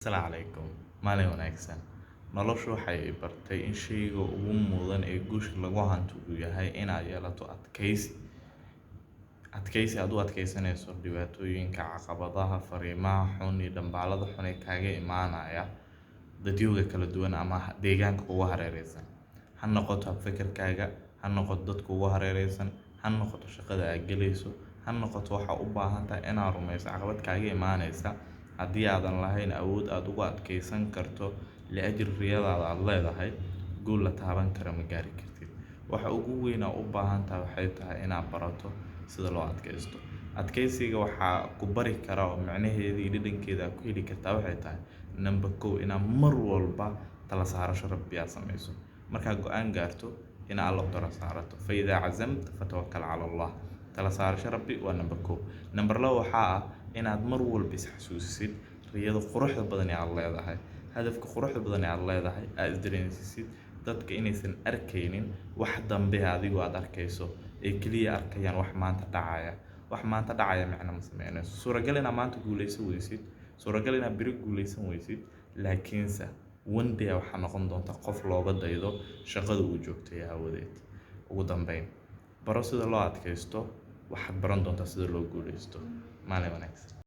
Asalaamu calaykum. Maalin wanaagsan. Noloshu waxay i bartay in shayga ugu mudan ee guusha lagu hanto uu yahay inaad yeelato adkaysi. Adkaysi aad u adkaysanayso dhibaatooyinka, caqabadaha, fariimaha xun iyo dambaalada xun ee kaaga imaanaya dadyooga kala duwan ama deegaanka kugu hareeraysan. Ha noqoto fikirkaaga, ha noqoto dadka kugu hareeraysan, ha noqoto shaqada aad galayso, ha noqoto waxa u baahan tahay inaad rumayso caqabad kaaga imaanaysa. Haddii aadan lahayn awood aad ugu adkaysan karto li'ajli riyadaada aad leedahay, guul la taaban kara ma gaari kartid. Waxa ugu weyn aad u baahan tahay waxay tahay inaad barato sida loo adkaysto. Adkaysiga waxaa ku bari kara oo macnaheeda iyo dhadhankeeda aad ku heli kartaa waxay tahay number 1 inaad mar walba tala saarasho Rabbi aad samayso. Markaad go'aan gaarto in Alla tala saarato. Fa idaa cazamta fatawakkal cala Allah. Tala saarasho Rabbi waa number 1. Number 2 waxaa ah inaad mar walba is xasuusisid riyada quruxda badan ee aad leedahay. Hadafka quruxda badan ee aad leedahay aad isdareensisid dadka inaysan arkaynin wax dambe adigu aad arkayso ee kaliya arkayaan wax maanta dhacaya. Wax maanta dhacaya macna ma sameynayso. Suuragal inaad maanta guuleysan weysid, suuragal inaad biri guuleysan weysid, laakiinse one day waxaa noqon doonta qof looga daydo shaqada uu joogtay aawadeed. Ugu dambeyn, baro sida loo adkaysto, waxaad baran doontaa sida loo guuleysto. Maalin wanaagsan.